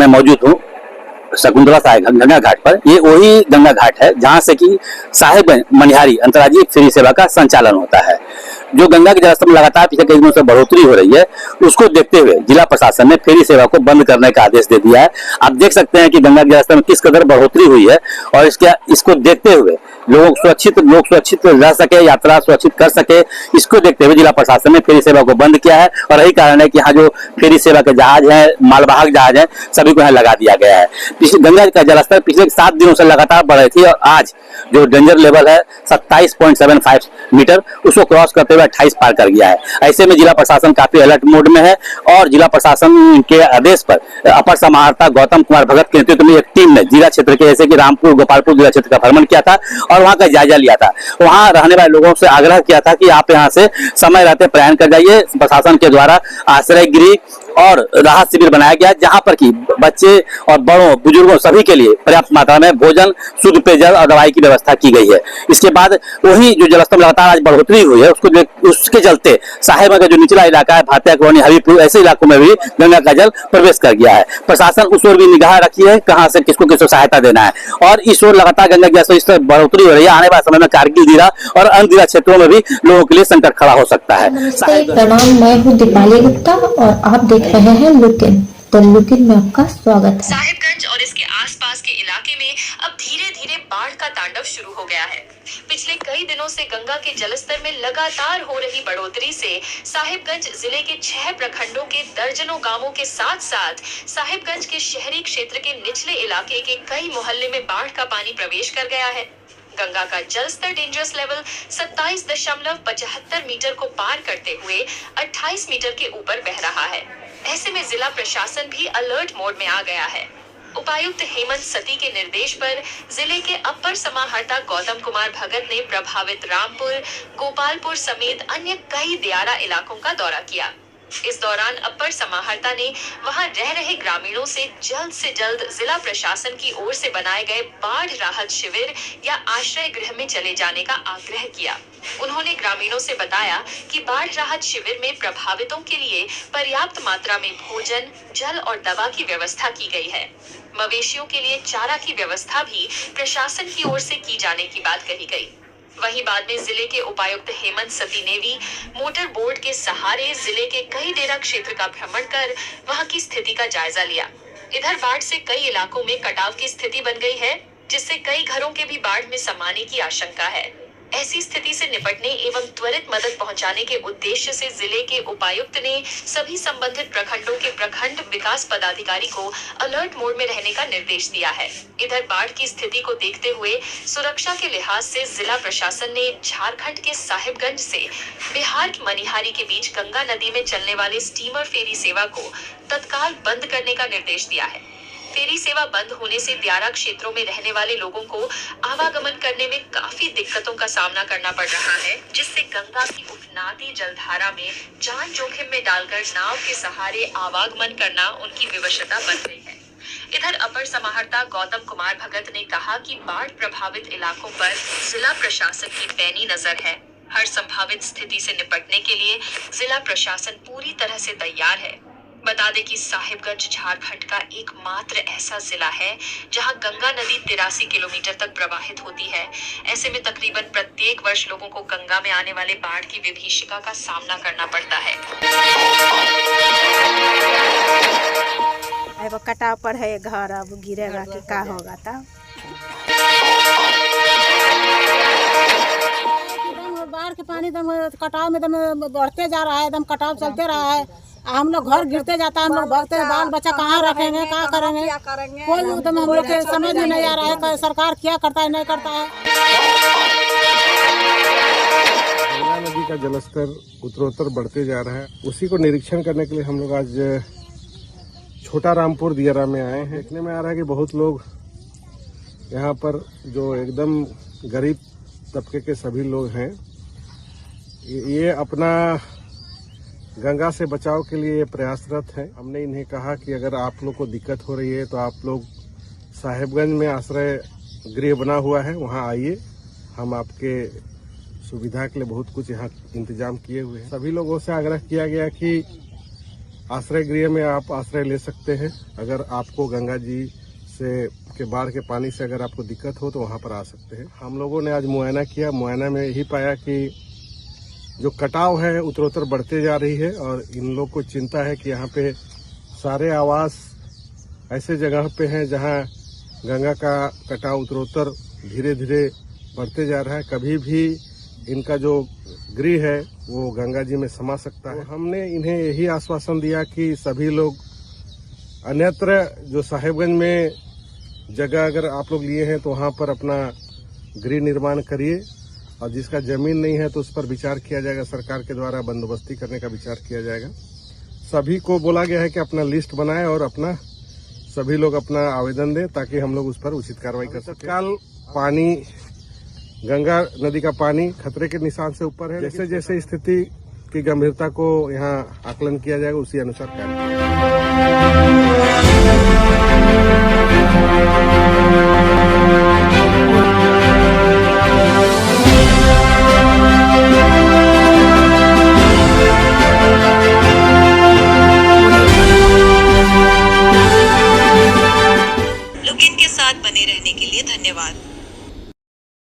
मैं मौजूद हूँ शकुंतला साहिब गंगा घाट पर। ये वही गंगा घाट है जहाँ से कि साहिबगंज मनिहारी अंतर्राज्यीय फेरी सेवा का संचालन होता है। जो गंगा के जलस्तर में लगातार पिछले कई दिनों से बढ़ोतरी हो रही है, उसको देखते हुए जिला प्रशासन ने फेरी सेवा को बंद करने का आदेश दे दिया है। आप देख सकते हैं कि गंगा के जलस्तर में किस कदर बढ़ोतरी हुई है और इसको देखते हुए लोग सुरक्षित रह सके, यात्रा सुरक्षित कर सके, इसको देखते हुए जिला प्रशासन ने फेरी सेवा को बंद किया है। और यही कारण है कि यहाँ जो फेरी सेवा के जहाज हैं, मालवाहक जहाज हैं, सभी को यहाँ लगा दिया गया है। गंगा का जलस्तर पिछले 7 दिनों से लगातार बढ़ रही थी और आज जो डेंजर लेवल है 27.75 मीटर, उसको क्रॉस करते हुए 28 पार कर गया है। ऐसे में जिला प्रशासन काफी अलर्ट मोड में है और जिला प्रशासन के आदेश पर अपर समाहर्ता गौतम कुमार भगत के नेतृत्व में एक टीम ने जिला क्षेत्र के जैसे कि रामपुर, गोपालपुर जिला क्षेत्र का भ्रमण किया था और वहां का जायजा लिया था। वहां रहने वाले लोगों से आग्रह किया था कि आप यहां से समय रहते प्रयाण कर जाइए। प्रशासन के द्वारा आश्रय गृह और राहत शिविर बनाया गया, जहां पर कि बच्चे और बड़ों, बुजुर्गों सभी के लिए पर्याप्त मात्रा में भोजन, शुद्ध पेयजल और दवाई की व्यवस्था की गई है। इसके बाद वही जो जलस्तर लगातार आज बढ़ोतरी हुई है, उसके चलते साहिबगंज का जो निचला इलाका है, भातिया कॉलोनी, हबीबपुर, ऐसे इलाकों में भी गंगा का जल प्रवेश कर गया है। प्रशासन उस ओर भी निगाह रखी है, कहां से किसको सहायता देना है और इस ओर लगातार गंगा की जलस्तर इस तरह बढ़ोतरी हो रही है। आने वाले समय में कारगिल जिला और अन्य जिला क्षेत्रों में भी लोगों के लिए संकट खड़ा हो सकता है। प्रणाम, मैं हूँ दीपाली गुप्ता और आप देख रहे हैं लुकिन। तो लुकिन में आपका स्वागत है। साहिबगंज और इसके आसपास के इलाके में अब धीरे धीरे बाढ़ का तांडव शुरू हो गया है। पिछले कई दिनों से गंगा के जलस्तर में लगातार हो रही बढ़ोतरी से साहिबगंज जिले के 6 प्रखंडों के दर्जनों गांवों के साथ साथ साहिबगंज के शहरी क्षेत्र के निचले इलाके के कई मोहल्ले में बाढ़ का पानी प्रवेश कर गया है। गंगा का जलस्तर डेंजरस लेवल 27.75 मीटर को पार करते हुए 28 मीटर के ऊपर बह रहा है। ऐसे में जिला प्रशासन भी अलर्ट मोड में आ गया है। उपायुक्त हेमंत सती के निर्देश पर जिले के अपर समाहर्ता गौतम कुमार भगत ने प्रभावित रामपुर, गोपालपुर समेत अन्य कई दियारा इलाकों का दौरा किया। इस दौरान अपर समाहर्ता ने वहां रह रहे ग्रामीणों से जल्द जिला प्रशासन की ओर से बनाए गए बाढ़ राहत शिविर या आश्रय गृह में चले जाने का आग्रह किया। उन्होंने ग्रामीणों से बताया कि बाढ़ राहत शिविर में प्रभावितों के लिए पर्याप्त मात्रा में भोजन, जल और दवा की व्यवस्था की गई है। मवेशियों के लिए चारा की व्यवस्था भी प्रशासन की ओर से की जाने की बात कही गई। वहीं बाद में जिले के उपायुक्त हेमंत सती ने भी मोटर बोर्ड के सहारे जिले के कई डेरा क्षेत्र का भ्रमण कर वहां की स्थिति का जायजा लिया। इधर बाढ़ से कई इलाकों में कटाव की स्थिति बन गई है, जिससे कई घरों के भी बाढ़ में समाने की आशंका है। ऐसी स्थिति से निपटने एवं त्वरित मदद पहुंचाने के उद्देश्य से जिले के उपायुक्त ने सभी संबंधित प्रखंडों के प्रखंड विकास पदाधिकारी को अलर्ट मोड में रहने का निर्देश दिया है। इधर बाढ़ की स्थिति को देखते हुए सुरक्षा के लिहाज से जिला प्रशासन ने झारखंड के साहिबगंज से बिहार की मनिहारी के बीच गंगा नदी में चलने वाले स्टीमर फेरी सेवा को तत्काल बंद करने का निर्देश दिया है। फेरी सेवा बंद होने से दियारा क्षेत्रों में रहने वाले लोगों को आवागमन करने में काफी दिक्कतों का सामना करना पड़ रहा है, जिससे गंगा की उफनाती जलधारा में जान जोखिम में डालकर नाव के सहारे आवागमन करना उनकी विवशता बन गई है। इधर अपर समाहर्ता गौतम कुमार भगत ने कहा कि बाढ़ प्रभावित इलाकों पर जिला प्रशासन की पैनी नजर है। हर संभावित स्थिति से निपटने के लिए जिला प्रशासन पूरी तरह से तैयार है। बता दें कि साहिबगंज झारखंड का एकमात्र ऐसा जिला है जहां गंगा नदी 83 किलोमीटर तक प्रवाहित होती है। ऐसे में तकरीबन प्रत्येक वर्ष लोगों को गंगा में आने वाले बाढ़ की विभीषिका का सामना करना पड़ता है। अब कटाव पर है घर, अब गिरेगा कि क्या होगा तब। बाढ़ के पानी एकदम कटाव में एकदम बढ़ते जा रहा है, एकदम कटाव चलते रहा है। हम लोग घर गिरते जाता है, हम लोग भागते हैं, बाल बच्चा कहाँ रखेंगे, क्या करेंगे, कोई एकदम हम लोग के समझ में नहीं आ रहा है सरकार क्या करता है नहीं करता है। गंगा नदी का जलस्तर उत्तरोत्तर बढ़ते जा रहा है, उसी को निरीक्षण करने के लिए हम लोग आज छोटा रामपुर दियारा में आए हैं। देखने में आ रहा है कि बहुत लोग यहाँ पर जो एकदम गरीब तबके के सभी लोग हैं, ये अपना गंगा से बचाव के लिए प्रयासरत है। हमने इन्हें कहा कि अगर आप लोग को दिक्कत हो रही है तो आप लोग साहिबगंज में आश्रय गृह बना हुआ है, वहाँ आइए, हम आपके सुविधा के लिए बहुत कुछ यहाँ इंतजाम किए हुए हैं। सभी लोगों से आग्रह किया गया कि आश्रय गृह में आप आश्रय ले सकते हैं। अगर आपको गंगा जी से के बाढ़ के पानी से अगर आपको दिक्कत हो तो वहाँ पर आ सकते हैं। हम लोगों ने आज मुआयना किया, मुआयना में यही पाया कि जो कटाव है उत्तरोत्तर बढ़ते जा रही है और इन लोग को चिंता है कि यहाँ पे सारे आवास ऐसे जगह पे हैं जहाँ गंगा का कटाव उत्तरोत्तर धीरे धीरे बढ़ते जा रहा है। कभी भी इनका जो गृह है वो गंगा जी में समा सकता है। तो हमने इन्हें यही आश्वासन दिया कि सभी लोग अन्यत्र जो साहेबगंज में जगह अगर आप लोग लिए हैं तो वहाँ पर अपना गृह निर्माण करिए और जिसका जमीन नहीं है तो उस पर विचार किया जाएगा। सरकार के द्वारा बंदोबस्ती करने का विचार किया जाएगा। सभी को बोला गया है कि अपना लिस्ट बनाएं और अपना सभी लोग अपना आवेदन दें ताकि हम लोग उस पर उचित कार्रवाई कर सकें। कल पानी गंगा नदी का पानी खतरे के निशान से ऊपर है। जैसे जैसे स्थिति की गंभीरता को यहाँ आकलन किया जाएगा उसी अनुसार कार्य किया लुक इन के साथ बने रहने के लिए धन्यवाद।